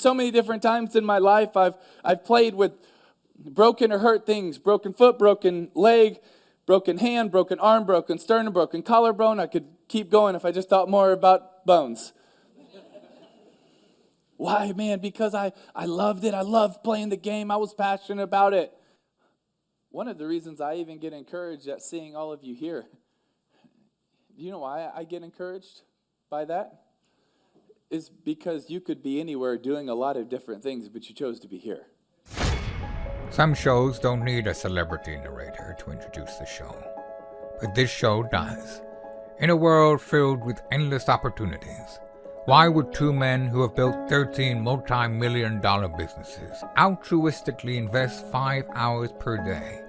So many different times in my life, I've played with broken or hurt things, broken foot, broken leg, broken hand, broken arm, broken sternum, broken collarbone. I could keep going if I just thought more about bones. Why, man? Because I loved it. I loved playing the game. I was passionate about it. One of the reasons I even get encouraged at seeing all of you here, do you know why I get encouraged by that? Is because you could be anywhere doing a lot of different things, but you chose to be here. Some shows don't need a celebrity narrator to introduce the show, but this show does. In a world filled with endless opportunities, why would two men who have built 13 multi-million-dollar businesses altruistically invest 5 hours per day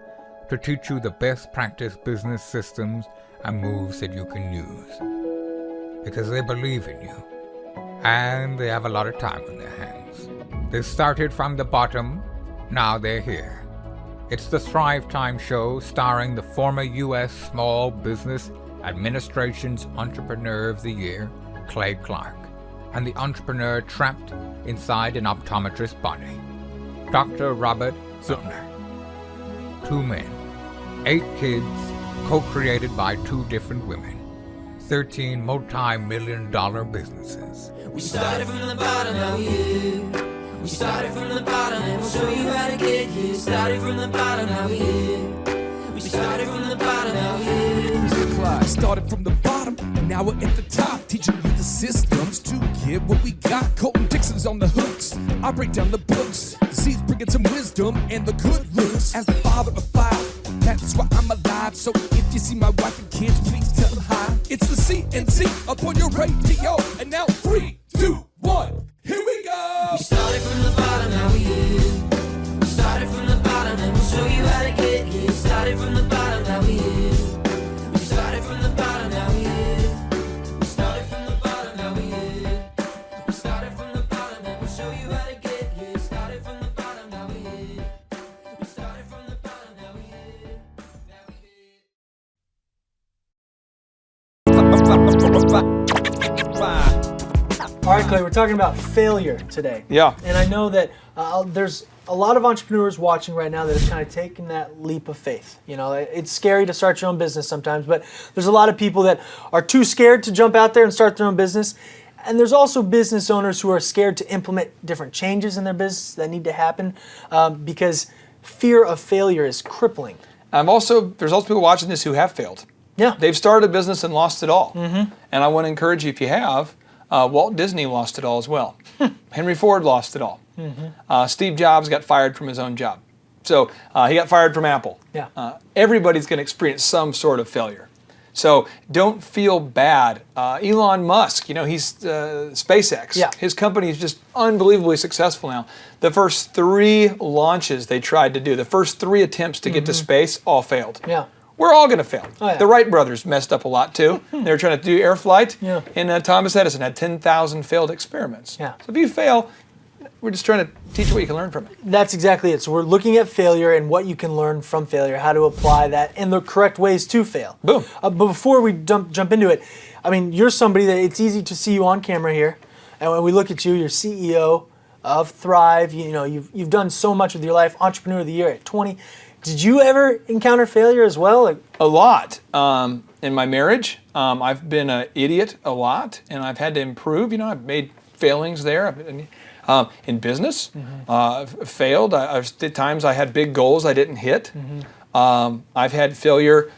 to teach you the best practice business systems and moves that you can use? Because they believe in you. And they have a lot of time on their hands. They started from the bottom, now they're here. It's the Thrivetime show starring the former U.S. Small Business Administration's Entrepreneur of the Year, Clay Clark, and the entrepreneur trapped inside an optometrist's body, Dr. Robert Zuttner. 2 men, 8 kids, co-created by 2 different women, 13 multi-million-dollar businesses. We started from the bottom, now we here. We started from the bottom, and we'll show you how to get here. Started from the bottom, now we here. We started from the bottom, now we here. Mr. Clyde started from the bottom, and now we're at the top, teaching you the systems to get what we got. Colton Dixon's on the hooks, I break down the books. Z's bringing some wisdom and the good looks. As the father of 5, that's why I'm alive. So if you see my wife and kids, please tell them hi. It's the CNC up on your radio, and now 3, 2, 1, here we go. We started from the bottom, now we here. We started from the bottom, and we'll show you how to get here. Started from the bottom, now we here. We started from the bottom, now we here. We started from the bottom, now we here. We started from the bottom, and we'll show you how to get here. Started from the bottom, now we here. We started from the bottom, now we here. All right, Clay, we're talking about failure today. Yeah. And I know that there's a lot of entrepreneurs watching right now that have kind of taken that leap of faith. You know, it's scary to start your own business sometimes, but there's a lot of people that are too scared to jump out there and start their own business. And there's also business owners who are scared to implement different changes in their business that need to happen because fear of failure is crippling. There's also people watching this who have failed. Yeah. They've started a business and lost it all. Mm-hmm. And I want to encourage you, if you have, Walt Disney lost it all as well. Henry Ford lost it all. Mm-hmm. Steve Jobs got fired from his own job. So he got fired from Apple. Yeah. Everybody's going to experience some sort of failure. So don't feel bad. Elon Musk, he's SpaceX. Yeah. His company is just unbelievably successful now. The first 3 launches they tried to do, the first 3 attempts to get to space, all failed. Yeah. We're all going to fail. Oh, yeah. The Wright brothers messed up a lot too. They were trying to do air flight, Yeah. and Thomas Edison had 10,000 failed experiments. Yeah. So if you fail, we're just trying to teach you what you can learn from it. That's exactly it. So we're looking at failure and what you can learn from failure, how to apply that, and the correct ways to fail. Boom. But before we jump into it, I mean, you're somebody that it's easy to see you on camera here, and when we look at you, you're CEO of Thrive. You've done so much with your life. Entrepreneur of the Year at 20. Did you ever encounter failure as well? A lot. In my marriage, I've been an idiot a lot, and I've had to improve. I've made failings there. In business, I've failed. At times I had big goals I didn't hit. Mm-hmm. I've had failure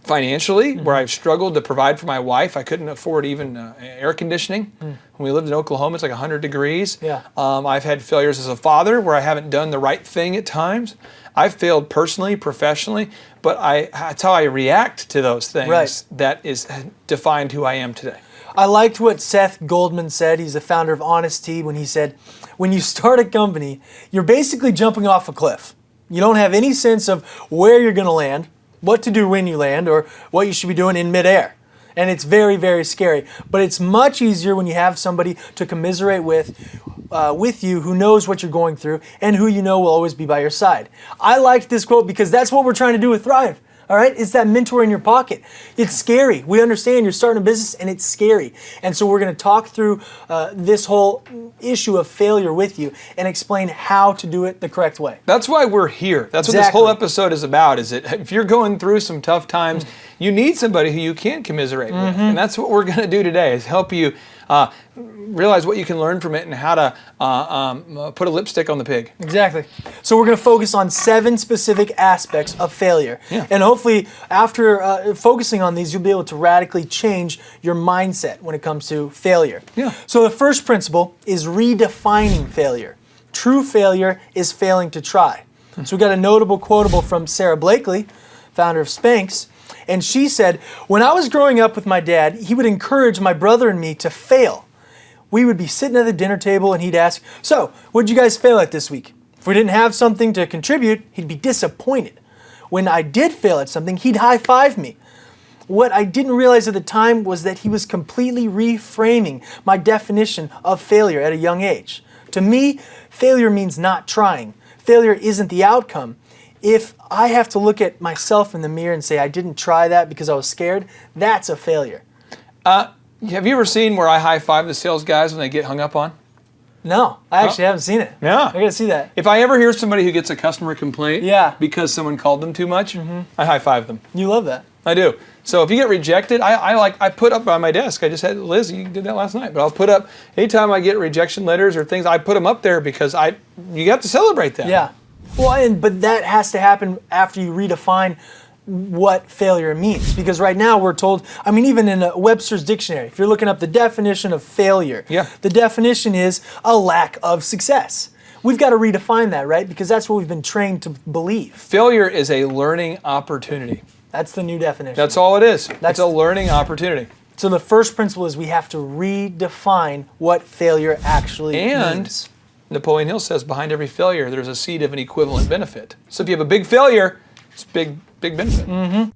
financially, where I've struggled to provide for my wife. I couldn't afford even air conditioning. When we lived in Oklahoma, it's like 100 degrees. Yeah. I've had failures as a father, where I haven't done the right thing at times. I've failed personally, professionally, but that's how I react to those things. Right. That is defined who I am today. I liked what Seth Goldman said. He's the founder of Honest Tea, when he said, when you start a company, you're basically jumping off a cliff. You don't have any sense of where you're going to land, what to do when you land, or what you should be doing in midair. And it's very, very scary. But it's much easier when you have somebody to commiserate with you who knows what you're going through and who will always be by your side. I liked this quote because that's what we're trying to do with Thrive. All right, it's that mentor in your pocket. It's scary. We understand you're starting a business and it's scary. And so we're going to talk through this whole issue of failure with you and explain how to do it the correct way. That's why we're here. That's what this whole episode is about, is that if you're going through some tough times, you need somebody who you can commiserate with. And that's what we're going to do today, is help you realize what you can learn from it and how to put a lipstick on the pig. Exactly. So we're going to focus on 7 specific aspects of failure. Yeah. And hopefully after focusing on these, you'll be able to radically change your mindset when it comes to failure. Yeah. So the first principle is redefining failure. True failure is failing to try. So we got a notable quotable from Sarah Blakely, founder of Spanx. And she said, when I was growing up with my dad, he would encourage my brother and me to fail. We would be sitting at the dinner table and he'd ask, so, what'd you guys fail at this week? If we didn't have something to contribute, he'd be disappointed. When I did fail at something, he'd high-five me. What I didn't realize at the time was that he was completely reframing my definition of failure at a young age. To me, failure means not trying. Failure isn't the outcome. If I have to look at myself in the mirror and say I didn't try that because I was scared, that's a failure. Have you ever seen where I high-five the sales guys when they get hung up on? No, I actually haven't seen it. Yeah. I gotta see that. If I ever hear somebody who gets a customer complaint because someone called them too much, I high-five them. You love that. I do. So if you get rejected, I put up on my desk, I just had, Liz, you did that last night, but I'll put up, anytime I get rejection letters or things, I put them up there because you have to celebrate that. Yeah. Well, but that has to happen after you redefine what failure means. Because right now we're told, even in Webster's dictionary, if you're looking up the definition of failure, the definition is a lack of success. We've got to redefine that, right? Because that's what we've been trained to believe. Failure is a learning opportunity. That's the new definition. That's all it is. That's a learning opportunity. So the first principle is we have to redefine what failure actually means. Napoleon Hill says behind every failure there's a seed of an equivalent benefit. So if you have a big failure, it's big benefit.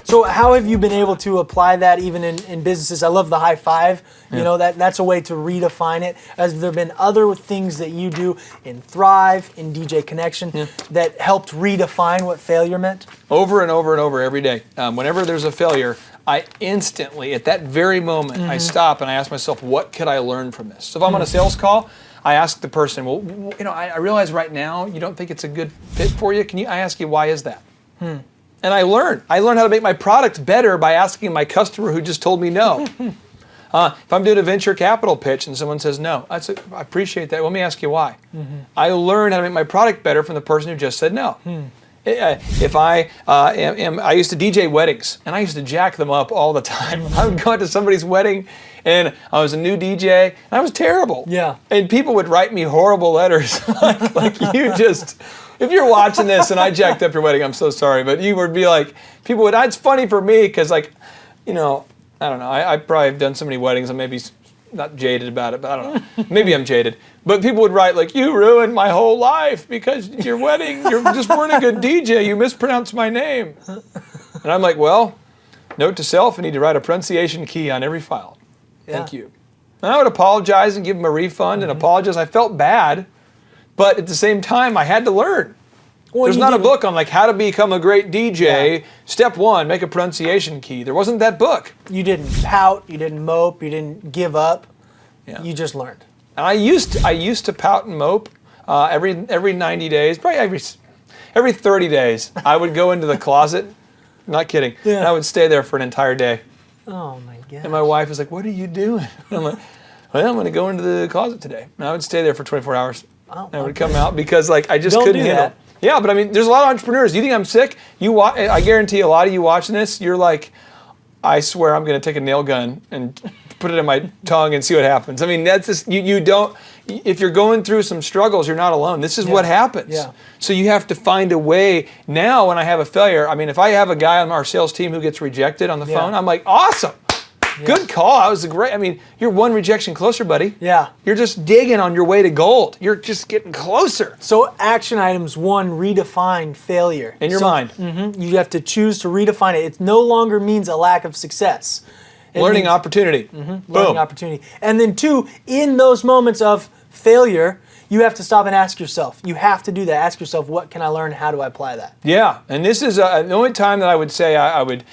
So how have you been able to apply that even in businesses? I love the high five. You know, that's a way to redefine it. Has there been other things that you do in Thrive, in DJ Connection, that helped redefine what failure meant? Over and over and over every day. Whenever there's a failure, I instantly, at that very moment, I stop and I ask myself, what could I learn from this? So if I'm on a sales call, I ask the person, well, I realize right now you don't think it's a good fit for you. I ask you, why is that? And I learn how to make my product better by asking my customer who just told me no. If I'm doing a venture capital pitch and someone says no, I appreciate that. Let me ask you why. I learn how to make my product better from the person who just said no. If I used to DJ weddings, and I used to jack them up all the time. I would go to somebody's wedding, and I was a new DJ, and I was terrible. Yeah. And people would write me horrible letters, like you just. If you're watching this and I jacked up your wedding, I'm so sorry, but you would be like, people would. It's funny for me because, I don't know. I probably have done so many weddings. I'm maybe not jaded about it, but I don't know. Maybe I'm jaded. But people would write like, you ruined my whole life because your wedding, you just weren't a good DJ. You mispronounced my name. And I'm like, well, note to self, I need to write a pronunciation key on every file. Thank you. And I would apologize and give them a refund and apologize. I felt bad, but at the same time, I had to learn. Well, there's not a book on how to become a great DJ. Step 1, make a pronunciation key. There wasn't that book. You didn't pout, you didn't mope, you didn't give up. Yeah. You just learned. And I used to pout and mope every 90 days, probably every 30 days. I would go into the closet, not kidding, and I would stay there for an entire day. Oh my God. And my wife was like, what are you doing? And I'm like, well, I'm going to go into the closet today. And I would stay there for 24 hours. And I would come out because I just couldn't handle it. Yeah, but there's a lot of entrepreneurs. You think I'm sick? I guarantee a lot of you watching this, you're like, I swear I'm going to take a nail gun and put it in my tongue and see what happens. That's just, you don't, if you're going through some struggles, you're not alone. This is what happens. Yeah. So you have to find a way. Now when I have a failure, if I have a guy on our sales team who gets rejected on the phone, I'm like, awesome. Good call. That was great. You're one rejection closer, buddy. Yeah. You're just digging on your way to gold. You're just getting closer. So action items 1, redefine failure. In your mind. You have to choose to redefine it. It no longer means a lack of success. Learning opportunity. Learning opportunity. And then 2, in those moments of failure, you have to stop and ask yourself. You have to do that. Ask yourself, what can I learn? How do I apply that? Yeah, and this is the only time that I would say I would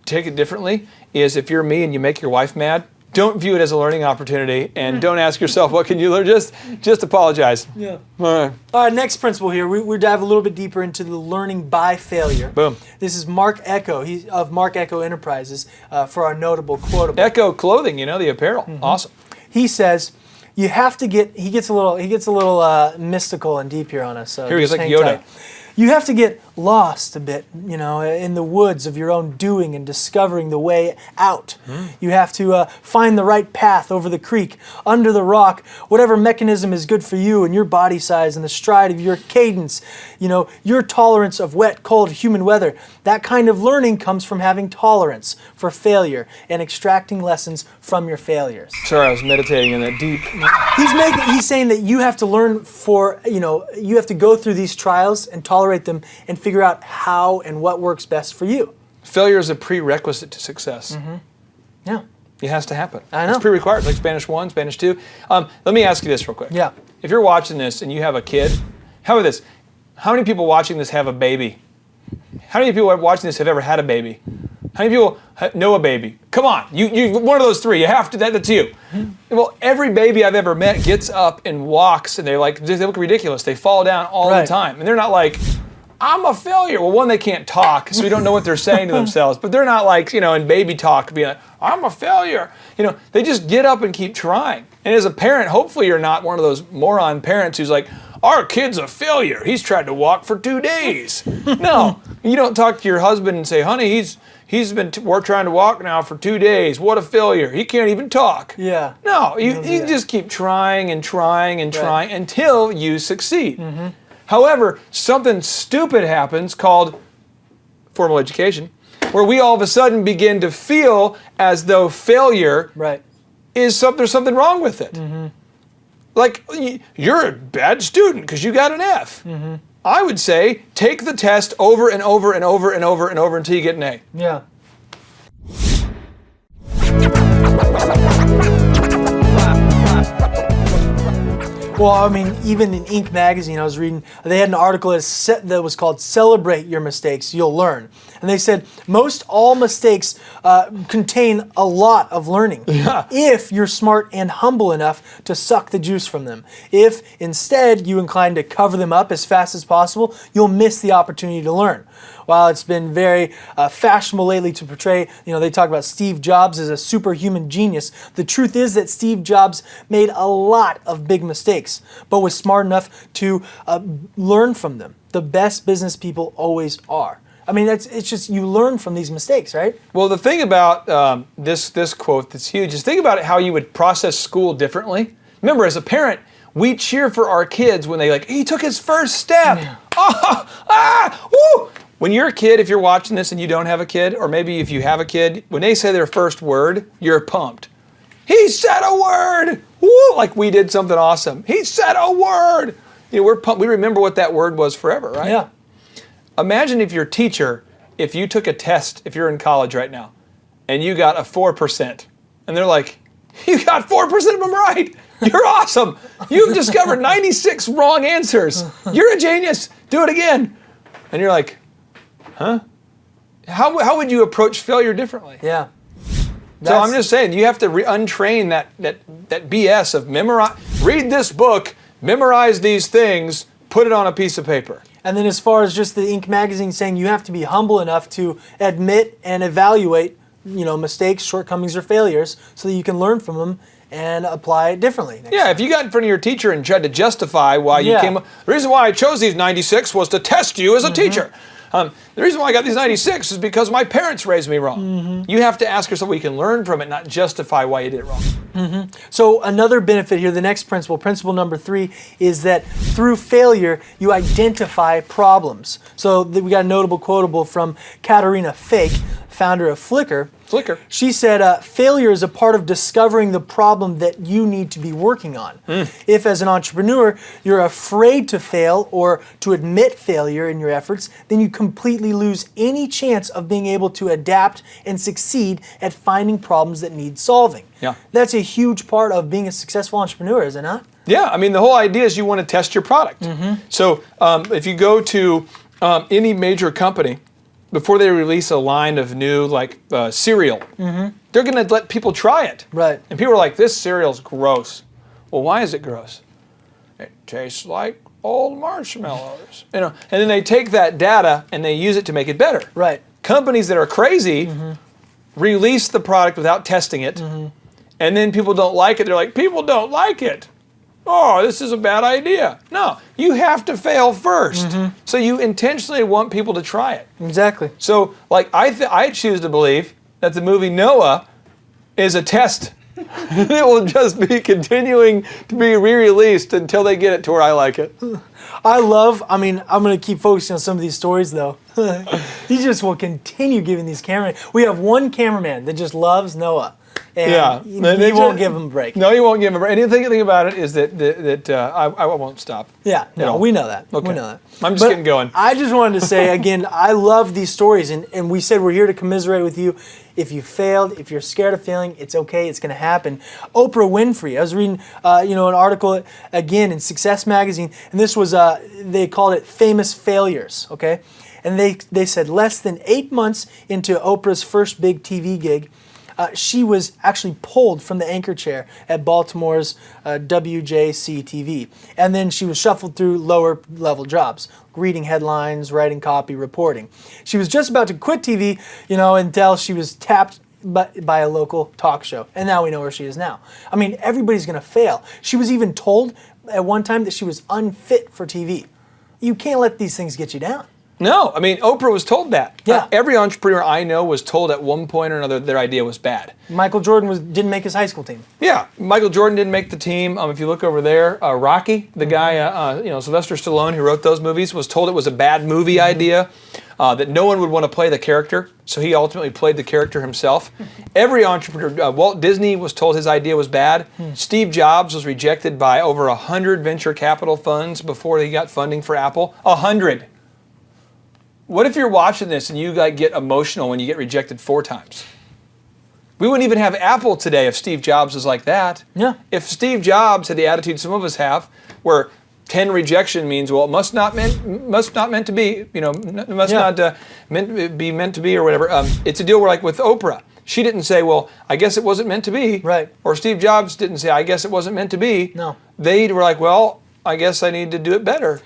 take it differently is if you're me and you make your wife mad. Don't view it as a learning opportunity, and don't ask yourself, what can you learn? Just apologize. Yeah. All All right, next principle here. We dive a little bit deeper into the learning by failure. Boom. This is Mark Echo. He's of Mark Echo Enterprises for our notable quotable. Echo clothing, the apparel. Awesome. He says, you have to get. He gets a little mystical and deep here on us. So Here he is, just like hang Yoda. tight. You have to get lost a bit, in the woods of your own doing and discovering the way out. You have to find the right path over the creek, under the rock, whatever mechanism is good for you and your body size and the stride of your cadence, your tolerance of wet, cold, humid weather. That kind of learning comes from having tolerance for failure and extracting lessons from your failures. Sorry, I was meditating in that deep. He's saying that you have to learn you have to go through these trials and tolerate them and figure out how and what works best for you. Failure is a prerequisite to success. Yeah. It has to happen. I know. It's pre-required, like Spanish 1, Spanish 2. Let me ask you this real quick. Yeah. If you're watching this and you have a kid, how about this? How many people watching this have a baby? How many people watching this have ever had a baby? How many people know a baby? Come on, you one of those three. You have to. That's you. Well, every baby I've ever met gets up and walks, and they look ridiculous. They fall down all the time, and they're not like, I'm a failure. Well, one, they can't talk, so we don't know what they're saying to themselves. But they're not like, in baby talk, being like, I'm a failure. They just get up and keep trying. And as a parent, hopefully you're not one of those moron parents who's like, our kid's a failure. He's tried to walk for 2 days. No, you don't talk to your husband and say, honey, he's been we're trying to walk now for 2 days. What a failure. He can't even talk. Yeah. No, you just keep trying and trying and trying until you succeed. However, something stupid happens called formal education, where we all of a sudden begin to feel as though failure is there's something wrong with it. Like, you're a bad student because you got an F. I would say take the test over and over and over and over and over until you get an A. Yeah. Well, I mean, even in Inc. magazine, I was reading, they had an article that was called Celebrate Your Mistakes, You'll Learn. And they said most all mistakes contain a lot of learning if you're smart and humble enough to suck the juice from them. If instead you incline to cover them up as fast as possible, you'll miss the opportunity to learn. While it's been very fashionable lately to portray, they talk about Steve Jobs as a superhuman genius, the truth is that Steve Jobs made a lot of big mistakes, but was smart enough to learn from them. The best business people always are. I mean, it's just you learn from these mistakes, right? Well, the thing about this quote that's huge is think about how you would process school differently. Remember, as a parent, we cheer for our kids when he took his first step. Yeah. Woo! When you're a kid, if you're watching this and you don't have a kid, or maybe if you have a kid, when they say their first word, you're pumped. He said a word! Woo! Like we did something awesome. He said a word! We're pumped. We remember what that word was forever, right? Yeah. Imagine if your teacher, if you took a test, if you're in college right now, and you got a 4%, and they're like, you got 4% of them right! You're awesome! You've discovered 96 wrong answers! You're a genius! Do it again! And you're like, huh? How would you approach failure differently? Yeah. So I'm just saying, you have to untrain that BS of read this book, memorize these things, put it on a piece of paper. And then as far as just the Inc. magazine saying you have to be humble enough to admit and evaluate, mistakes, shortcomings, or failures so that you can learn from them and apply it differently. Yeah, if you got in front of your teacher and tried to justify why you came up, the reason why I chose these 96 was to test you as a teacher. The reason why I got these 96 is because my parents raised me wrong. You have to ask yourself what you can learn from it, not justify why you did it wrong. So another benefit here, the next principle number 3, is that through failure, you identify problems. So we got a notable quotable from Katarina Fake. founder of Flickr. Flickr. She said, failure is a part of discovering the problem that you need to be working on. If, as an entrepreneur, you're afraid to fail or to admit failure in your efforts, then you completely lose any chance of being able to adapt and succeed at finding problems that need solving. Yeah. That's a huge part of being a successful entrepreneur, is it not? Yeah, I mean, the whole idea is you want to test your product. So if you go to any major company, before they release a line of new cereal, they're going to let people try it. Right. And people are like, this cereal's gross. Well, why is it gross? It tastes like old marshmallows. And then they take that data and they use it to make it better. Right. Companies that are crazy release the product without testing it, and then people don't like it. They're like, people don't like it. Oh, this is a bad idea. No, you have to fail first. So you intentionally want people to try it. Exactly. So, I choose to believe that the movie Noah is a test. It will just be continuing to be re-released until they get it to where I like it. I'm going to keep focusing on some of these stories, though. He just will continue giving these cameramen. We have one cameraman that just loves Noah. And he won't give him a break. No, he won't give him a break. And the thing about it is that I won't stop. Yeah, no, we know that. Okay. We know that. I'm just getting going. I just wanted to say, again, I love these stories. And we said we're here to commiserate with you. If you failed, if you're scared of failing, it's okay. It's going to happen. Oprah Winfrey. I was reading, an article, again, in Success Magazine. And this was, they called it Famous Failures, okay? And they said less than 8 months into Oprah's first big TV gig, she was actually pulled from the anchor chair at Baltimore's WJC-TV. And then she was shuffled through lower level jobs, reading headlines, writing copy, reporting. She was just about to quit TV, until she was tapped by a local talk show. And now we know where she is now. I mean, everybody's going to fail. She was even told at one time that she was unfit for TV. You can't let these things get you down. No, I mean, Oprah was told that. Yeah. Every entrepreneur I know was told at one point or another their idea was bad. Michael Jordan didn't make his high school team. Yeah, Michael Jordan didn't make the team. If you look over there, Rocky, the guy, Sylvester Stallone, who wrote those movies, was told it was a bad movie idea, that no one would want to play the character, so he ultimately played the character himself. Every entrepreneur, Walt Disney was told his idea was bad. Steve Jobs was rejected by over 100 venture capital funds before he got funding for Apple. 100. What if you're watching this and you get emotional when you get rejected 4 times? We wouldn't even have Apple today if Steve Jobs was like that. Yeah. If Steve Jobs had the attitude some of us have, where 10 rejection means, well, it must not meant to be, meant to be or whatever. It's a deal where, like with Oprah, she didn't say, well, I guess it wasn't meant to be. Right. Or Steve Jobs didn't say, I guess it wasn't meant to be. No. They were like, well, I guess I need to do it better.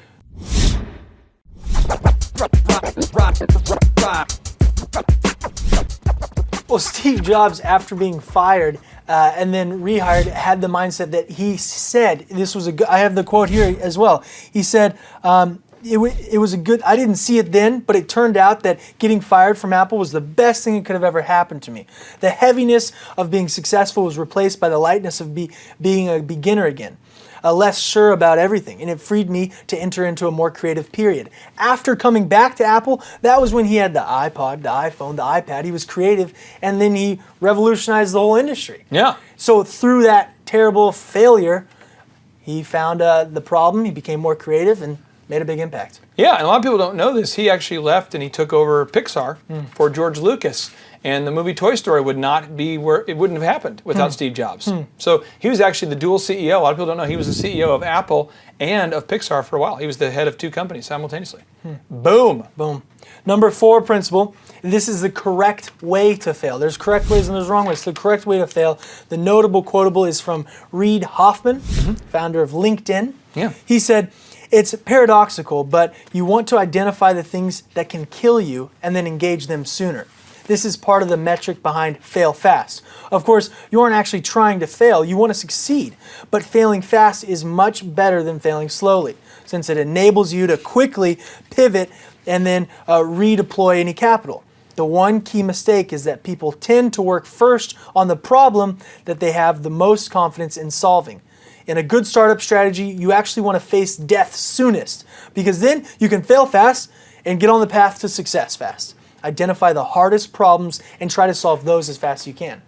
Well, Steve Jobs, after being fired and then rehired, had the mindset that he said, I have the quote here as well. He said, it was a good, I didn't see it then, but it turned out that getting fired from Apple was the best thing that could have ever happened to me. The heaviness of being successful was replaced by the lightness of being a beginner again. Less sure about everything, and it freed me to enter into a more creative period. After coming back to Apple, that was when he had the iPod, the iPhone, the iPad. He was creative, and then he revolutionized the whole industry. Yeah. So through that terrible failure, he found the problem, he became more creative, and made a big impact. Yeah, and a lot of people don't know this. He actually left and he took over Pixar for George Lucas. And the movie Toy Story would not be where it wouldn't have happened without Steve Jobs. So he was actually the dual CEO. A lot of people don't know he was the CEO of Apple and of Pixar for a while. He was the head of 2 companies simultaneously. Boom. Boom. Number 4 principle, this is the correct way to fail. There's correct ways and there's wrong ways. The correct way to fail, the notable quotable is from Reid Hoffman, founder of LinkedIn. Yeah. He said, it's paradoxical, but you want to identify the things that can kill you and then engage them sooner. This is part of the metric behind fail fast. Of course, you aren't actually trying to fail, you want to succeed. But failing fast is much better than failing slowly, since it enables you to quickly pivot and then redeploy any capital. The one key mistake is that people tend to work first on the problem that they have the most confidence in solving. In a good startup strategy, you actually want to face death soonest, because then you can fail fast and get on the path to success fast. Identify the hardest problems and try to solve those as fast as you can.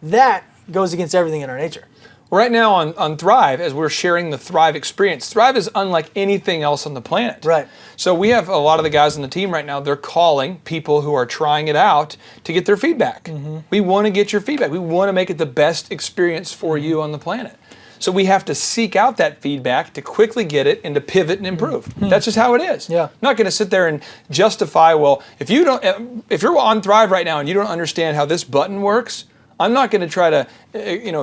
That goes against everything in our nature. Right now on Thrive, as we're sharing the Thrive experience, Thrive is unlike anything else on the planet. Right. So we have a lot of the guys on the team right now, they're calling people who are trying it out to get their feedback. We want to get your feedback. We want to make it the best experience for you on the planet. So we have to seek out that feedback to quickly get it and to pivot and improve. That's just how it is. Yeah. I'm not going to sit there and justify, well, if you're on Thrive right now and you don't understand how this button works, I'm not going to try to,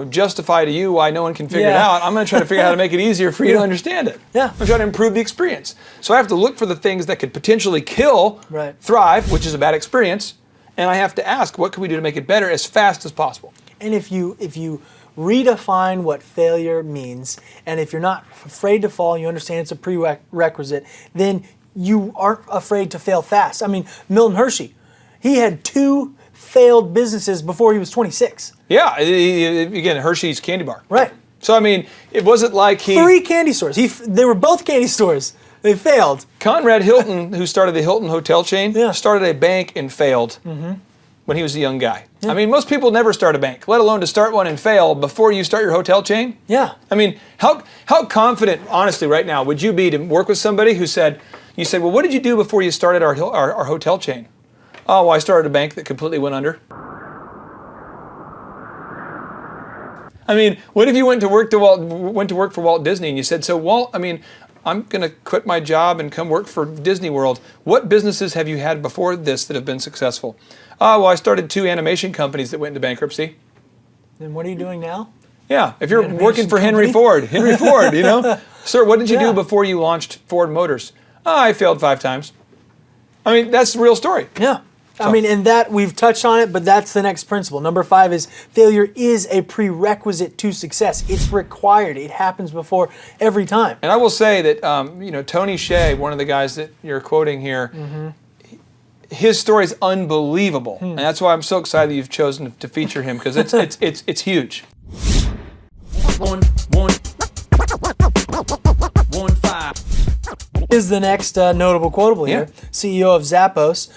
justify to you why no one can figure it out. I'm going to try to figure out how to make it easier for you to understand it. Yeah. I'm trying to improve the experience. So I have to look for the things that could potentially kill Thrive, which is a bad experience, and I have to ask, what can we do to make it better as fast as possible? And if you redefine what failure means, and if you're not afraid to fall, you understand it's a prerequisite, then you aren't afraid to fail fast. I mean, Milton Hershey, he had 2 failed businesses before he was 26. Yeah, again, Hershey's candy bar. Right. So, I mean, it wasn't like 3 candy stores. They were both candy stores. They failed. Conrad Hilton, who started the Hilton hotel chain, started a bank and failed when he was a young guy. I mean, most people never start a bank, let alone to start one and fail before you start your hotel chain. Yeah. I mean, how confident, honestly, right now, would you be to work with somebody who said, well, what did you do before you started our hotel chain? Oh, well, I started a bank that completely went under. I mean, what if you went to work for Walt Disney and you said, so Walt, I mean, I'm going to quit my job and come work for Disney World. What businesses have you had before this that have been successful? Oh, well, I started 2 animation companies that went into bankruptcy. And what are you doing now? Yeah, if you're working for Henry Ford, sir, what did you do before you launched Ford Motors? Oh, I failed 5 times. I mean, that's the real story. Yeah. I mean, and that we've touched on it, but that's the next principle. Number 5 is failure is a prerequisite to success. It's required. It happens before every time. And I will say that, Tony Hsieh, one of the guys that you're quoting here, his story is unbelievable, and that's why I'm so excited that you've chosen to feature him because it's huge. 1, 5. Is the next notable quotable here, CEO of Zappos.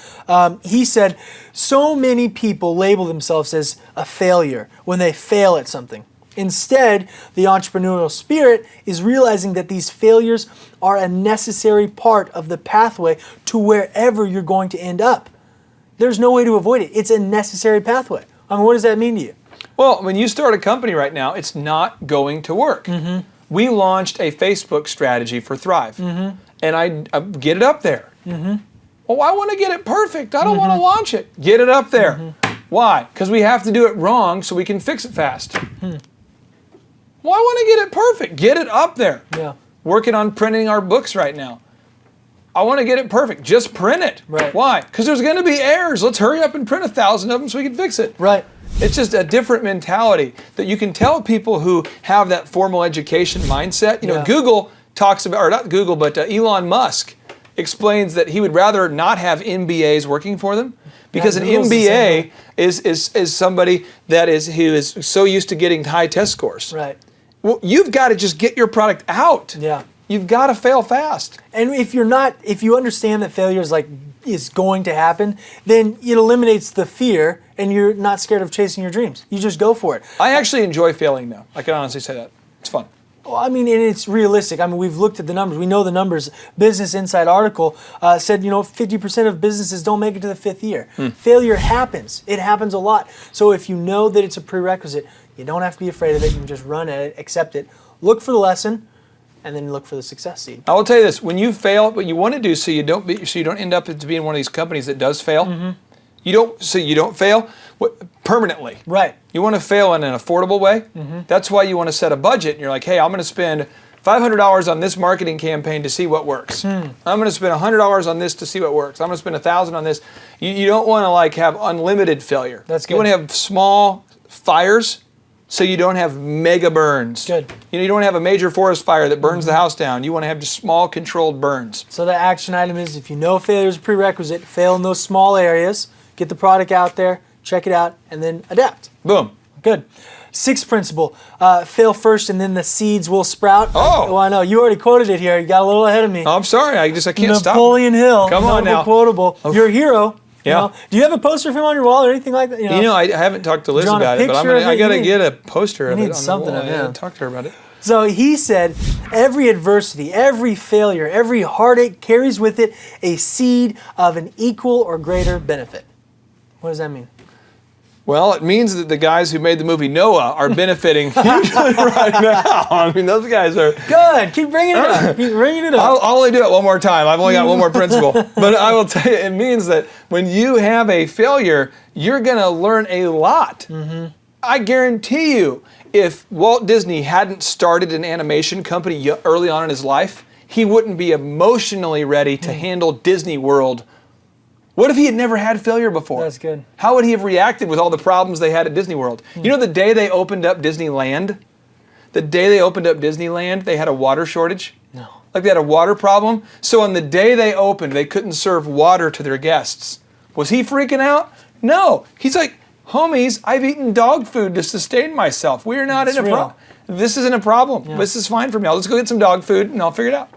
He said, so many people label themselves as a failure when they fail at something. Instead, the entrepreneurial spirit is realizing that these failures are a necessary part of the pathway to wherever you're going to end up. There's no way to avoid it. It's a necessary pathway. I mean, what does that mean to you? Well, when you start a company right now, it's not going to work. We launched a Facebook strategy for Thrive, and I get it up there. Well, I want to get it perfect. I don't want to launch it. Get it up there. Why? Because we have to do it wrong so we can fix it fast. Well, I want to get it perfect. Get it up there. Yeah. Working on printing our books right now. I want to get it perfect. Just print it. Right. Why? Because there's going to be errors. Let's hurry up and print 1,000 of them so we can fix it. Right. It's just a different mentality that you can tell people who have that formal education mindset. Google talks about, or not Google, but Elon Musk explains that he would rather not have MBAs working for them because an MBA is somebody who is so used to getting high test scores. Right. Well, you've got to just get your product out. Yeah. You've got to fail fast. And if you understand that failure is going to happen, then it eliminates the fear and you're not scared of chasing your dreams. You just go for it. I actually enjoy failing now. I can honestly say that. It's fun. Well, I mean, and it's realistic. I mean, we've looked at the numbers. We know the numbers. Business Insight article said, 50% of businesses don't make it to the 5th year. Failure happens. It happens a lot. So if you know that it's a prerequisite, you don't have to be afraid of it. You can just run at it, accept it, look for the lesson, and then look for the success seed. I will tell you this: when you fail, what you want to do so you don't end up to being one of these companies that does fail. You don't fail permanently. Right. You want to fail in an affordable way. That's why you want to set a budget. And you're like, hey, I'm going to spend $500 on this marketing campaign to see what works. I'm going to spend $100 on this to see what works. I'm going to spend $1,000 on this. You don't want to have unlimited failure. That's good. You want to have small fires so you don't have mega burns. Good. You don't want to have a major forest fire that burns the house down. You want to have just small controlled burns. So the action item is, if you know failure is a prerequisite, fail in those small areas, get the product out there, check it out, and then adapt. Boom. Good. 6th principle, fail first and then the seeds will sprout. Oh. Well, I know, you already quoted it here. You got a little ahead of me. I'm sorry, I can't stop. Napoleon Hill. Come on now. Quotable. Oh. Your hero, You Yeah. know? Do you have a poster of him on your wall or anything like that? You know, I haven't talked to Liz Drawn a about it, but picture of I it? got to You need- get a poster of you it need on something the wall. of him. Yeah, talk to her about it. So he said, every adversity, every failure, every heartache carries with it a seed of an equal or greater benefit. What does that mean? Well, it means that the guys who made the movie Noah are benefiting hugely right now. I mean, those guys are. Good. Keep bringing it up. Keep bringing it up. I'll only do it one more time. I've only got one more principle. But I will tell you, it means that when you have a failure, you're going to learn a lot. I guarantee you, if Walt Disney hadn't started an animation company early on in his life, he wouldn't be emotionally ready to handle Disney World. What if he had never had failure before? That's good. How would he have reacted with all the problems they had at Disney World? You know, the day they opened up Disneyland, they had a water shortage. No. Like they had a water problem. So on the day they opened, they couldn't serve water to their guests. Was he freaking out? No. He's like, homies, I've eaten dog food to sustain myself. We are not It's in a real. problem. This isn't a problem. Yeah. This is fine for me. Let's go get some dog food and I'll figure it out.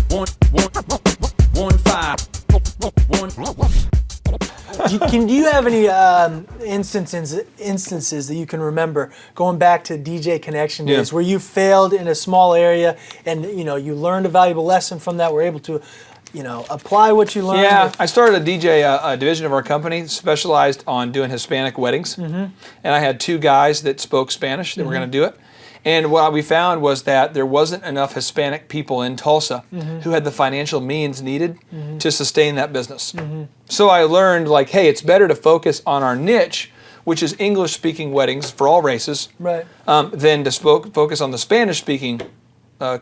1, 5. Do you have any instances that you can remember going back to DJ Connection days Yeah. where you failed in a small area and you learned a valuable lesson from that, were able to apply what you learned? Yeah, I started a DJ division of our company specialized on doing Hispanic weddings. And I had two guys that spoke Spanish that were going to do it. And what we found was that there wasn't enough Hispanic people in Tulsa who had the financial means needed to sustain that business. So I learned, like, hey, it's better to focus on our niche, which is English-speaking weddings for all races, Right. than to focus on the Spanish-speaking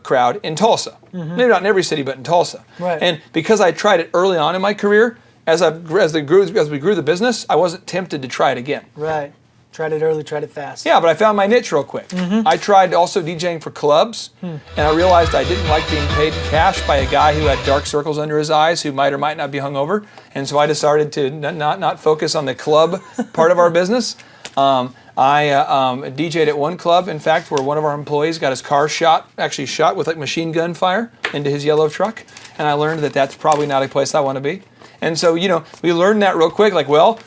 crowd in Tulsa. Maybe not in every city, but in Tulsa. Right. And because I tried it early on in my career, as we grew the business, I wasn't tempted to try it again. Right. Tried it early, tried it fast. Yeah, but I found my niche real quick. I tried also DJing for clubs, and I realized I didn't like being paid in cash by a guy who had dark circles under his eyes, who might or might not be hungover. And so I decided to not focus on the club part of our business. I DJ'd at one club, in fact, where one of our employees got his car shot with like machine gun fire into his yellow truck. And I learned that that's probably not a place I want to be. And so, we learned that real quick, like, well,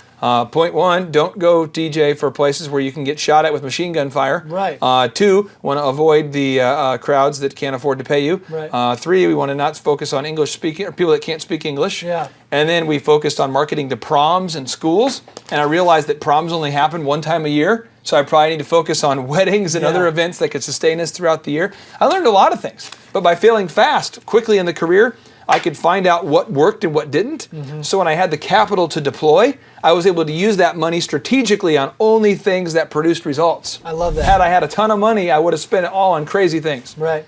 point one, don't go DJ for places where you can get shot at with machine gun fire. Right. Two, want to avoid the crowds that can't afford to pay you. Right. Three, we want to not focus on English speaking or people that can't speak English. Yeah. And then we focused on marketing to proms and schools. And I realized that proms only happen one time a year. So I probably need to focus on weddings and other events that could sustain us throughout the year. I learned a lot of things. But by failing fast, quickly in the career, I could find out what worked and what didn't. So when I had the capital to deploy, I was able to use that money strategically on only things that produced results. I love that. Had I had a ton of money, I would have spent it all on crazy things. Right.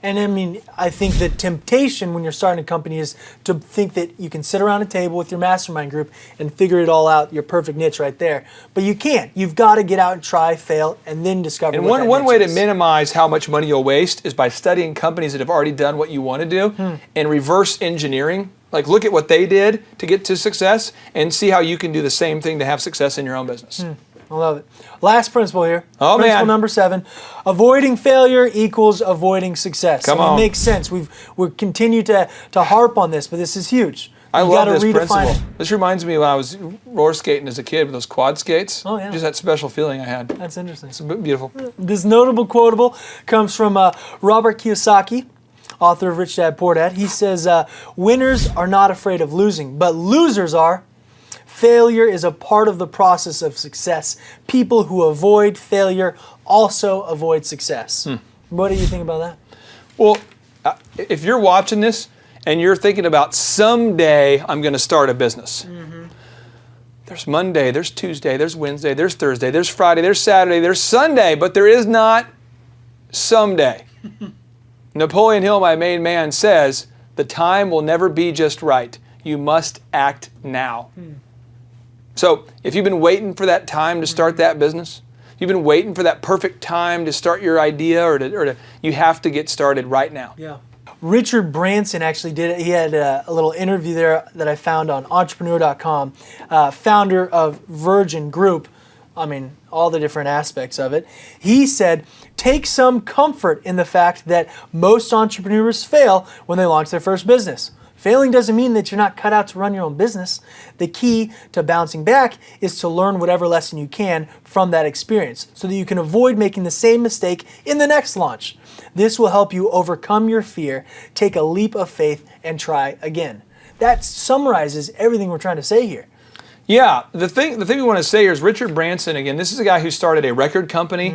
And I mean, I think the temptation when you're starting a company is to think that you can sit around a table with your mastermind group and figure it all out, your perfect niche right there. But you can't. You've got to get out and try, fail, and then discover And what that one niche way to is. minimize how much money you'll waste is by studying companies that have already done what you want to do and reverse engineering. Like, look at what they did to get to success and see how you can do the same thing to have success in your own business. I love it. Last principle here. Oh, Principle man. number 7. Avoiding failure equals avoiding success. Come And on. It makes sense. We continue to harp on this, but this is huge. I You love gotta this redefine principle. it. This reminds me when I was roller skating as a kid with those quad skates. Oh, yeah. Just that special feeling I had. That's interesting. It's beautiful. This notable quotable comes from Robert Kiyosaki, author of Rich Dad Poor Dad. He says, winners are not afraid of losing, but losers are. Failure is a part of the process of success. People who avoid failure also avoid success. What do you think about that? Well, if you're watching this and you're thinking about someday I'm going to start a business, there's Monday, there's Tuesday, there's Wednesday, there's Thursday, there's Friday, there's Saturday, there's Sunday, but there is not someday. Napoleon Hill, my main man, says, the time will never be just right. You must act now. So if you've been waiting for that time to start that business, you've been waiting for that perfect time to start your idea you have to get started right now. Yeah. Richard Branson actually did it. He had a little interview there that I found on entrepreneur.com, founder of Virgin Group. I mean, all the different aspects of it. He said, take some comfort in the fact that most entrepreneurs fail when they launch their first business. Failing doesn't mean that you're not cut out to run your own business. The key to bouncing back is to learn whatever lesson you can from that experience so that you can avoid making the same mistake in the next launch. This will help you overcome your fear, take a leap of faith, and try again. That summarizes everything we're trying to say here. Yeah, the thing we want to say here is Richard Branson, again, this is a guy who started a record company,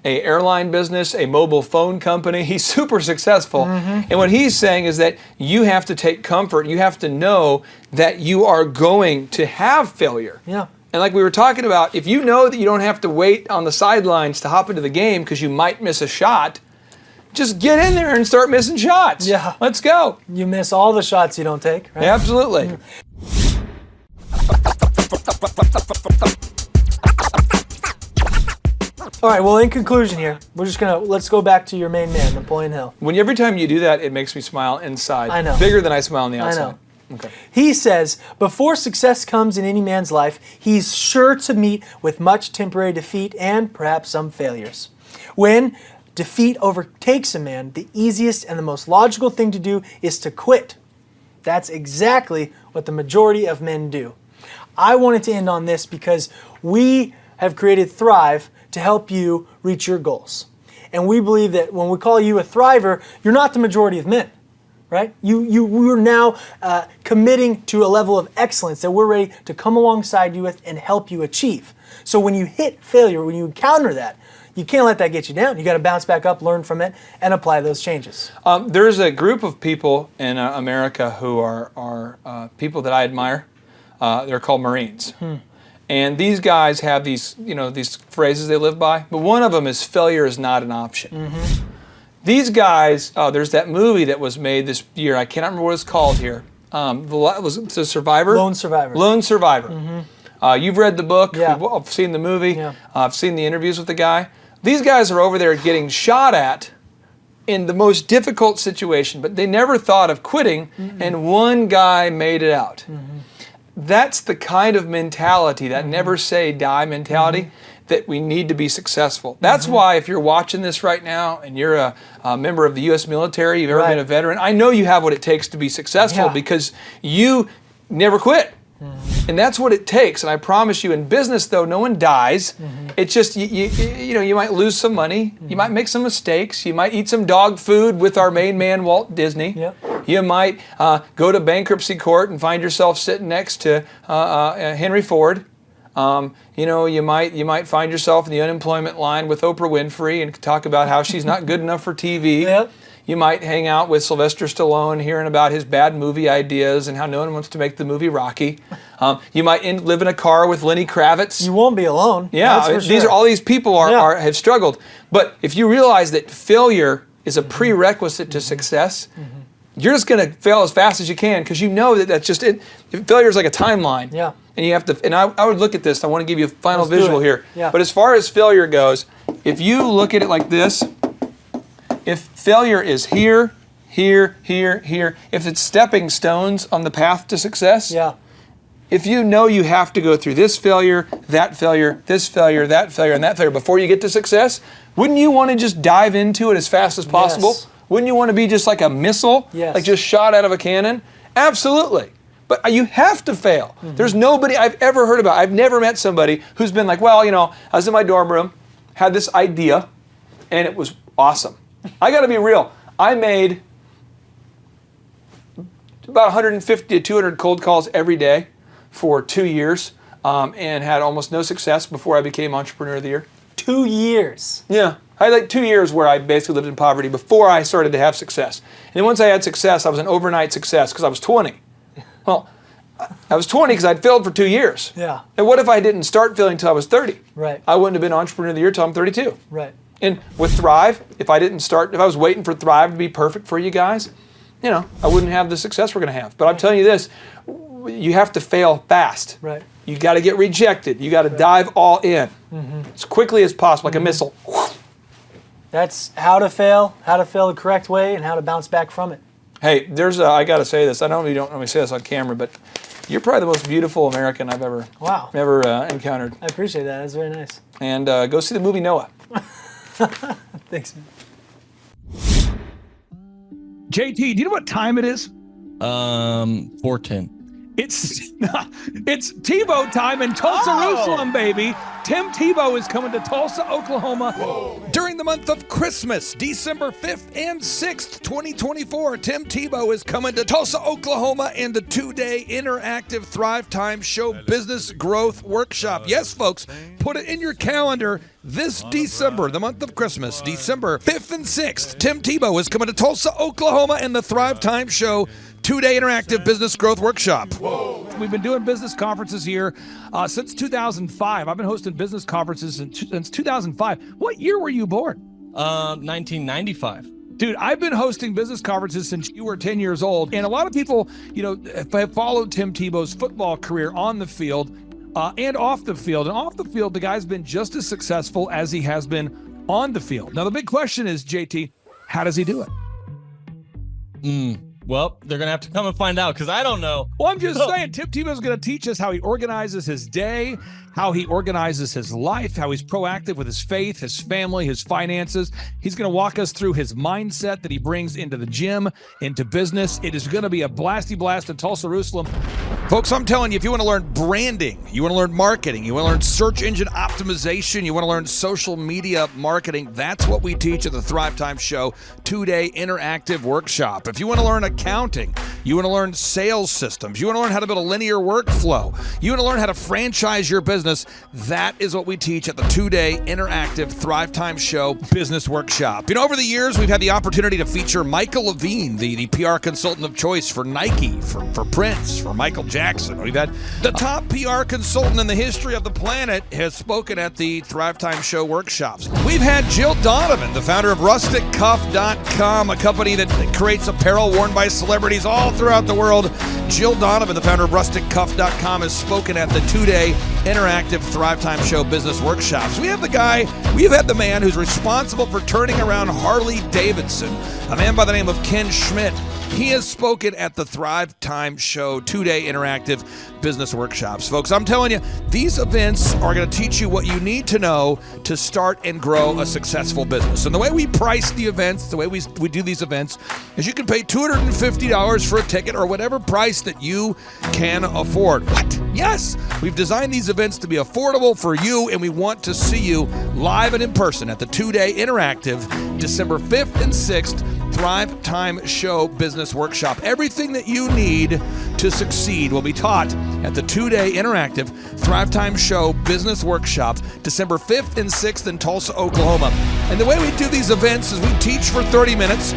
a airline business, a mobile phone company. He's super successful. And what he's saying is that you have to take comfort. You have to know that you are going to have failure. Yeah. And like we were talking about, if you know that you don't have to wait on the sidelines to hop into the game because you might miss a shot, just get in there and start missing shots. Yeah. Let's go. You miss all the shots you don't take, right? Absolutely. All right, well, in conclusion here, let's go back to your main man, Napoleon Hill. Every time you do that, it makes me smile inside. I know. Bigger than I smile on the I outside. know. Okay. He says, before success comes in any man's life, he's sure to meet with much temporary defeat and perhaps some failures. When defeat overtakes a man, the easiest and the most logical thing to do is to quit. That's exactly what the majority of men do. I wanted to end on this because we have created Thrive to help you reach your goals. And we believe that when we call you a thriver, you're not the majority of men, right? We're now committing to a level of excellence that we're ready to come alongside you with and help you achieve. So when you hit failure, when you encounter that, you can't let that get you down. You got to bounce back up, learn from it, and apply those changes. There's a group of people in America who are people that I admire. They're called Marines. And these guys have these phrases they live by. But one of them is failure is not an option. These guys, there's that movie that was made this year. I cannot remember what it's called here. Was it The Survivor? Lone Survivor. Lone Survivor. You've read the book. Yeah. I've seen the movie. Yeah. I've seen the interviews with the guy. These guys are over there getting shot at in the most difficult situation, but they never thought of quitting, and one guy made it out. That's the kind of mentality, that never say die mentality, that we need to be successful. That's why if you're watching this right now and you're a member of the U.S. military, you've ever been a veteran, I know you have what it takes to be successful because you never quit. And that's what it takes. And I promise you, in business though, no one dies. It's just, you might lose some money. You might make some mistakes. You might eat some dog food with our main man, Walt Disney. You might go to bankruptcy court and find yourself sitting next to Henry Ford. You might find yourself in the unemployment line with Oprah Winfrey and talk about how she's not good enough for TV. You might hang out with Sylvester Stallone, hearing about his bad movie ideas and how no one wants to make the movie Rocky. You might live in a car with Lenny Kravitz. You won't be alone. Yeah, all these people have struggled. But if you realize that failure is a prerequisite to success, you're just going to fail as fast as you can because you know that's just it. Failure is like a timeline. Yeah. And you have to. And I would look at this. I want to give you a final Let's do visual it. here. Yeah. But as far as failure goes, if you look at it like this. If failure is here, here, here, here, if it's stepping stones on the path to success, if you know you have to go through this failure, this failure, that failure, and that failure before you get to success, wouldn't you want to just dive into it as fast as possible? Yes. Wouldn't you want to be just like a missile, like just shot out of a cannon? Absolutely. But you have to fail. There's nobody I've ever heard about. I've never met somebody who's been like, well, I was in my dorm room, had this idea, and it was awesome. I got to be real. I made about 150 to 200 cold calls every day for 2 years and had almost no success before I became Entrepreneur of the Year. 2 years? Yeah. I had like 2 years where I basically lived in poverty before I started to have success. And then once I had success, I was an overnight success because I was 20. Well, I was 20 because I'd failed for 2 years. Yeah. And what if I didn't start failing until I was 30? Right. I wouldn't have been Entrepreneur of the Year until I'm 32. Right. And with Thrive, if I was waiting for Thrive to be perfect for you guys, I wouldn't have the success we're going to have. But I'm telling you this, you have to fail fast. Right. You got to get rejected. You got to dive all in as quickly as possible, like a missile. That's how to fail the correct way, and how to bounce back from it. Hey, I got to say this. I don't normally say this on camera, but you're probably the most beautiful American I've ever encountered. I appreciate that. That's very nice. And go see the movie Noah. Thanks, man. JT, do you know what time it is? 410. It's Tebow time in Tulsa, Jerusalem, baby. Tim Tebow is coming to Tulsa, Oklahoma. During the month of Christmas, December 5th and 6th, 2024, Tim Tebow is coming to Tulsa, Oklahoma in the 2-day interactive Thrivetime Show Business Growth Workshop. Yes, folks, put it in your calendar. This December, the month of Christmas, December 5th and 6th, Tim Tebow is coming to Tulsa, Oklahoma in the Thrivetime Show 2-day interactive business growth workshop. We've been doing business conferences here since 2005. I've been hosting business conferences since 2005. What year were you born? 1995. Dude, I've been hosting business conferences since you were 10 years old. And a lot of people, have followed Tim Tebow's football career on the field and off the field. And off the field, the guy's been just as successful as he has been on the field. Now, the big question is, JT, how does he do it? Well, they're going to have to come and find out because I don't know. Well, I'm just saying, Tim Tebow's going to teach us how he organizes his day, how he organizes his life, how he's proactive with his faith, his family, his finances. He's going to walk us through his mindset that he brings into the gym, into business. It is going to be a blasty blast in Tulsa, Jerusalem. Folks, I'm telling you, if you want to learn branding, you want to learn marketing, you want to learn search engine optimization, you want to learn social media marketing, that's what we teach at the Thrivetime Show 2-day interactive workshop. If you want to learn accounting, you want to learn sales systems, you want to learn how to build a linear workflow, you want to learn how to franchise your business, that is what we teach at the 2-day interactive Thrivetime Show business workshop. Over the years, we've had the opportunity to feature Michael Levine, the PR consultant of choice for Nike, for Prince, for Michael Jackson. We've had the top PR consultant in the history of the planet has spoken at the Thrivetime Show workshops. We've had Jill Donovan, the founder of RusticCuff.com, a company that creates apparel worn by celebrities all throughout the world. Jill Donovan, the founder of RusticCuff.com, has spoken at the 2-day interactive Thrivetime Show business workshops. We have the man who's responsible for turning around Harley Davidson, a man by the name of Ken Schmidt. He has spoken at the Thrivetime Show 2-day interactive business workshops. Folks, I'm telling you, these events are going to teach you what you need to know to start and grow a successful business. And the way we price the events, the way we do these events, is you can pay $250 for a ticket or whatever price that you can afford. What? Yes, we've designed these events to be affordable for you, and we want to see you live and in person at the 2-day interactive December 5th and 6th Thrivetime Show Business Workshop. Everything that you need to succeed will be taught at the 2-day interactive Thrivetime Show Business Workshop, December 5th and 6th in Tulsa, Oklahoma. And the way we do these events is we teach for 30 minutes,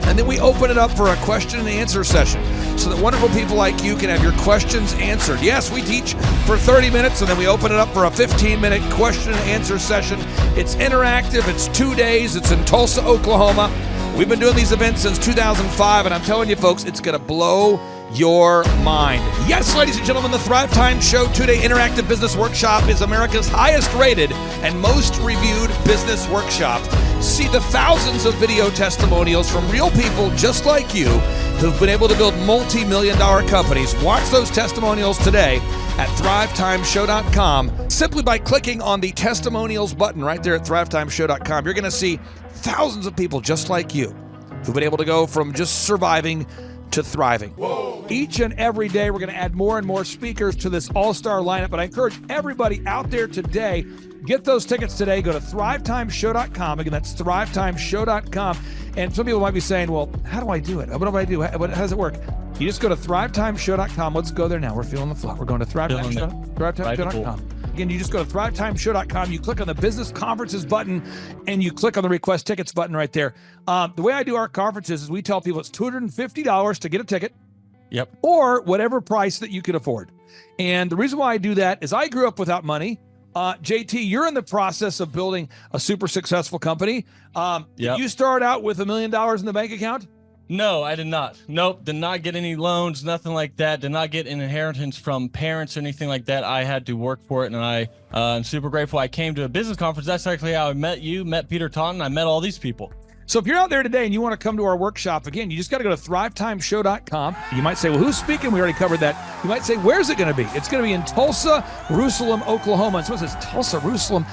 and then we open it up for a question and answer session so that wonderful people like you can have your questions answered. Yes, we teach for 30 minutes, and then we open it up for a 15-minute question and answer session. It's interactive. It's 2 days. It's in Tulsa, Oklahoma. We've been doing these events since 2005, and I'm telling you, folks, it's going to blow your mind. Yes, ladies and gentlemen, the Thrivetime Show 2-day interactive business workshop is America's highest rated and most reviewed business workshop. See the thousands of video testimonials from real people just like you who've been able to build multi-million-dollar companies. Watch those testimonials today at thrivetimeshow.com. Simply by clicking on the testimonials button right there at thrivetimeshow.com, you're going to see thousands of people just like you who've been able to go from just surviving to thriving. Whoa. Each and every day, we're going to add more and more speakers to this all-star lineup, but I encourage everybody out there today, get those tickets today. Go to thrivetimeshow.com. Again, that's thrivetimeshow.com. And some people might be saying, well, how do I do it? What do I do? How does it work? You just go to thrivetimeshow.com. Let's go there now. We're feeling the flow. We're going to thrivetimeshow.com. Again, you just go to thrivetimeshow.com. You click on the business conferences button, and you click on the request tickets button right there. The way I do our conferences is we tell people it's $250 to get a ticket. Yep. Or whatever price that you can afford. And the reason why I do that is I grew up without money. JT, you're in the process of building a super successful company. Did you start out with $1 million in the bank account? No, I did not. Nope, did not get any loans, nothing like that. Did not get an inheritance from parents or anything like that. I had to work for it, and I'm super grateful. I came to a business conference. That's actually how I met you, met Peter Taunton. I met all these people. So if you're out there today and you want to come to our workshop, again, you just got to go to thrivetimeshow.com. You might say, well, who's speaking? We already covered that. You might say, where's it going to be? It's going to be in Tulsa, Jerusalem, Oklahoma. And someone says, Tulsa, Jerusalem.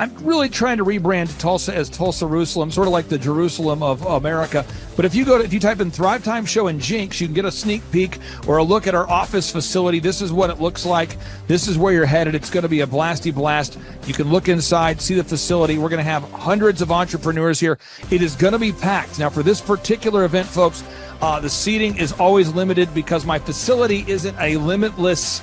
I'm really trying to rebrand Tulsa as Tulsa Jerusalem, sort of like the Jerusalem of America. But if you type in Thrivetime Show and Jinx, you can get a sneak peek or a look at our office facility. This is what it looks like. This is where you're headed. It's going to be a blasty blast. You can look inside, see the facility. We're going to have hundreds of entrepreneurs here. It is going to be packed. Now, for this particular event, folks, the seating is always limited because my facility isn't a limitless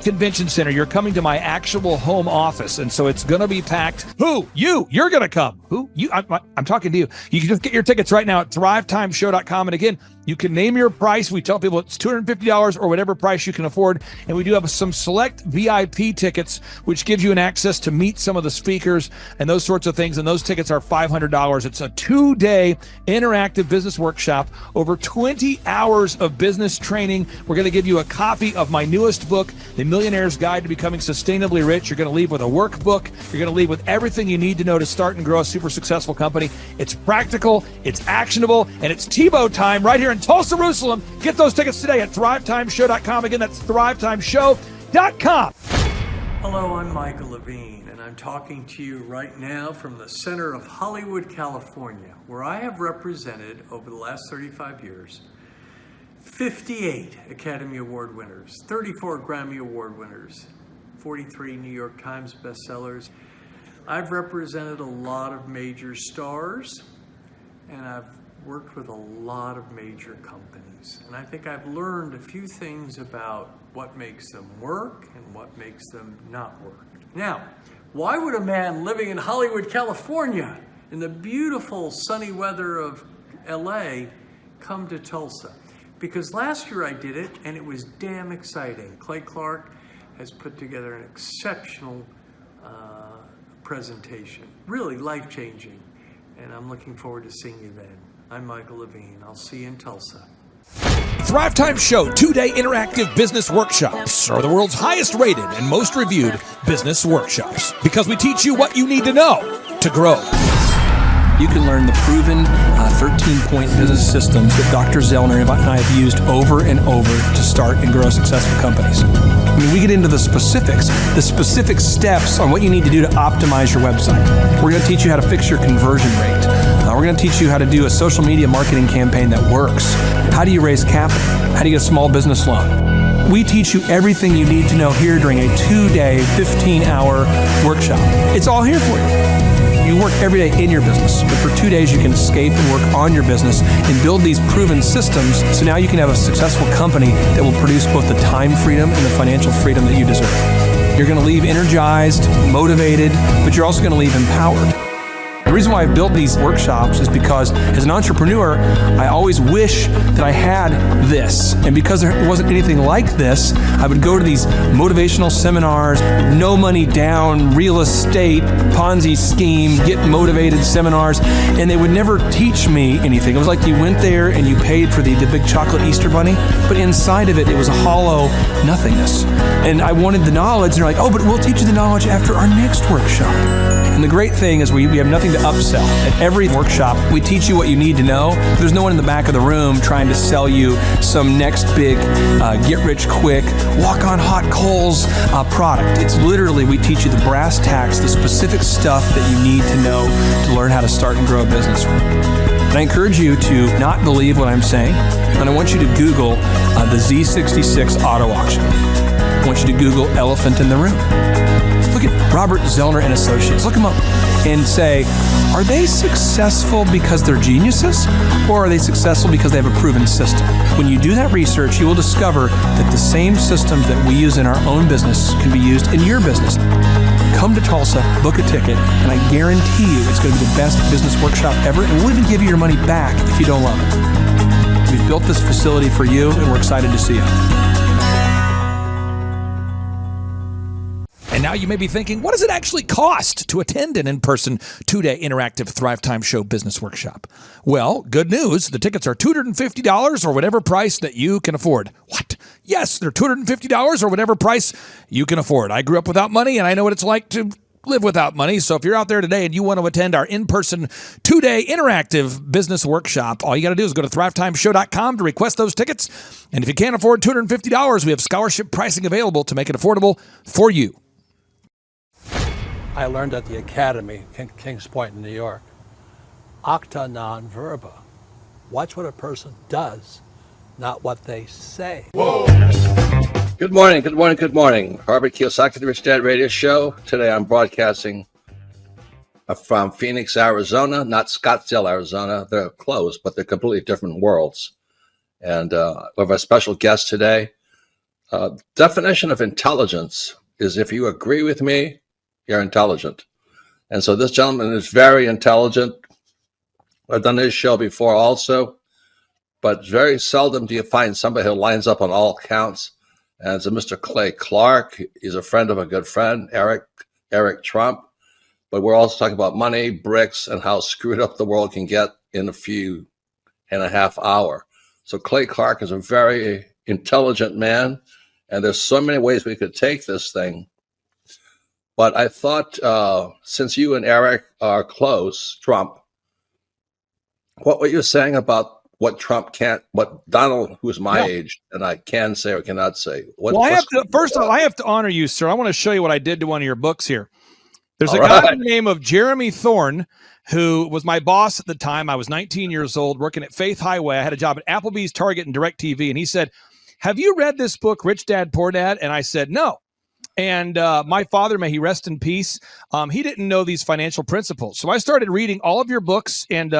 convention center. You're coming to my actual home office, and so it's going to be packed. Who? You're going to come. Who? You? I'm talking to you. You can just get your tickets right now at thrivetimeshow.com. And again, you can name your price. We tell people it's $250 or whatever price you can afford. And we do have some select VIP tickets, which gives you an access to meet some of the speakers and those sorts of things. And those tickets are $500. It's a 2-day interactive business workshop, over 20 hours of business training. We're going to give you a copy of my newest book, The Millionaire's Guide to Becoming Sustainably Rich. You're going to leave with a workbook. You're going to leave with everything you need to know to start and grow a super successful company. It's practical, it's actionable, and it's Tebow time right here in Tulsa, Jerusalem. Get those tickets today at thrivetimeshow.com. Again, that's thrivetimeshow.com. Hello, I'm Michael Levine, and I'm talking to you right now from the center of Hollywood, California, where I have represented over the last 35 years 58 Academy Award winners, 34 Grammy Award winners, 43 New York Times bestsellers. I've represented a lot of major stars, and I've worked with a lot of major companies. And I think I've learned a few things about what makes them work and what makes them not work. Now, why would a man living in Hollywood, California, in the beautiful sunny weather of LA, come to Tulsa? Because last year I did it, and it was damn exciting. Clay Clark has put together an exceptional presentation, really life-changing, and I'm looking forward to seeing you then. I'm Michael Levine. I'll see you in Tulsa. Thrivetime Show 2-day interactive business workshops are the world's highest rated and most reviewed business workshops because we teach you what you need to know to grow. You can learn the proven 13-point business systems that Dr. Zellner and I have used over and over to start and grow successful companies. I mean, we get into the specific steps on what you need to do to optimize your website. We're going to teach you how to fix your conversion rate. We're going to teach you how to do a social media marketing campaign that works. How do you raise capital? How do you get a small business loan? We teach you everything you need to know here during a 2-day, 15-hour workshop. It's all here for you. You work every day in your business, but for 2 days you can escape and work on your business and build these proven systems so now you can have a successful company that will produce both the time freedom and the financial freedom that you deserve. You're going to leave energized, motivated, but you're also going to leave empowered. The reason why I've built these workshops is because as an entrepreneur, I always wish that I had this. And because there wasn't anything like this, I would go to these motivational seminars, no money down, real estate, Ponzi scheme, get motivated seminars, and they would never teach me anything. It was like you went there and you paid for the big chocolate Easter bunny, but inside of it, it was a hollow nothingness. And I wanted the knowledge, and they're like, oh, but we'll teach you the knowledge after our next workshop. And the great thing is we have nothing to upsell. At every workshop, we teach you what you need to know. There's no one in the back of the room trying to sell you some next big get-rich-quick, walk-on-hot-coals product. It's literally, we teach you the brass tacks, the specific stuff that you need to know to learn how to start and grow a business. And I encourage you to not believe what I'm saying, and I want you to Google the Z66 auto auction. I want you to Google elephant in the room. Look at Robert Zellner and Associates. Look them up and say, are they successful because they're geniuses, or are they successful because they have a proven system? When you do that research, you will discover that the same systems that we use in our own business can be used in your business. Come to Tulsa, book a ticket, and I guarantee you it's going to be the best business workshop ever, and we'll even give you your money back if you don't love it. We've built this facility for you, and we're excited to see you. And now you may be thinking, what does it actually cost to attend an in-person 2-day interactive Thrivetime Show business workshop? Well, good news. The tickets are $250 or whatever price that you can afford. What? Yes, they're $250 or whatever price you can afford. I grew up without money, and I know what it's like to live without money. So if you're out there today and you want to attend our in-person 2-day interactive business workshop, all you got to do is go to thrivetimeshow.com to request those tickets. And if you can't afford $250, we have scholarship pricing available to make it affordable for you. I learned at the Academy, Kings Point in New York. Acta non verba. Watch what a person does, not what they say. Good morning, good morning, good morning. Robert Kiyosaki, the Rich Dad Radio Show. Today I'm broadcasting from Phoenix, Arizona, not Scottsdale, Arizona. They're close, but they're completely different worlds. And we have a special guest today. Definition of intelligence is if you agree with me, you're intelligent. And so this gentleman is very intelligent. I've done his show before also, but very seldom do you find somebody who lines up on all counts. And it's a Mr. Clay Clark. He's a friend of a good friend, Eric Trump. But we're also talking about money, bricks, and how screwed up the world can get in a few and a half hour. So Clay Clark is a very intelligent man, and there's so many ways we could take this thing. But I thought, since you and Eric are close, Trump, what were you saying about what Trump can't, what Donald, who's my age, and I can say or cannot say? First of all, I have to honor you, sir. I want to show you what I did to one of your books here. There's a guy by the name of Jeremy Thorne, who was my boss at the time. I was 19 years old, working at Faith Highway. I had a job at Applebee's, Target, and DirecTV. And he said, "Have you read this book, Rich Dad, Poor Dad?" And I said, "No." And my father, may he rest in peace, he didn't know these financial principles. So I started reading all of your books and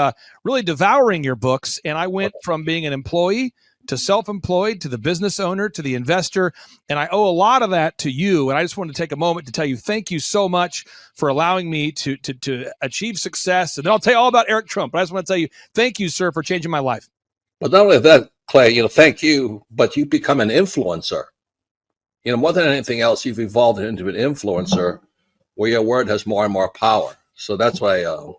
really devouring your books. And I went from being an employee to self-employed, to the business owner, to the investor. And I owe a lot of that to you. And I just wanted to take a moment to tell you, thank you so much for allowing me to achieve success. And then I'll tell you all about Eric Trump. But I just want to tell you, thank you, sir, for changing my life. But not only that, Clay, thank you, but you become an influencer. More than anything else, you've evolved into an influencer where your word has more and more power. So that's why I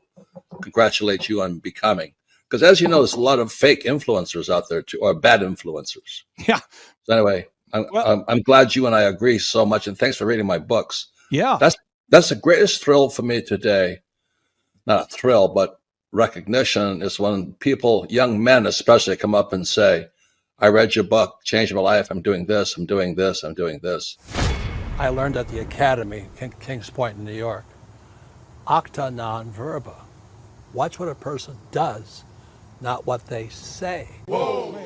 congratulate you on becoming. Because as you know, there's a lot of fake influencers out there too, or bad influencers. Yeah. So anyway, I'm glad you and I agree so much, and thanks for reading my books. Yeah. That's the greatest thrill for me today. Not a thrill, but recognition is when people, young men especially, come up and say, "I read your book, changed my life. I'm doing this, I'm doing this, I'm doing this." I learned at the Academy, Kings Point in New York. Acta non verba. Watch what a person does, not what they say. Whoa.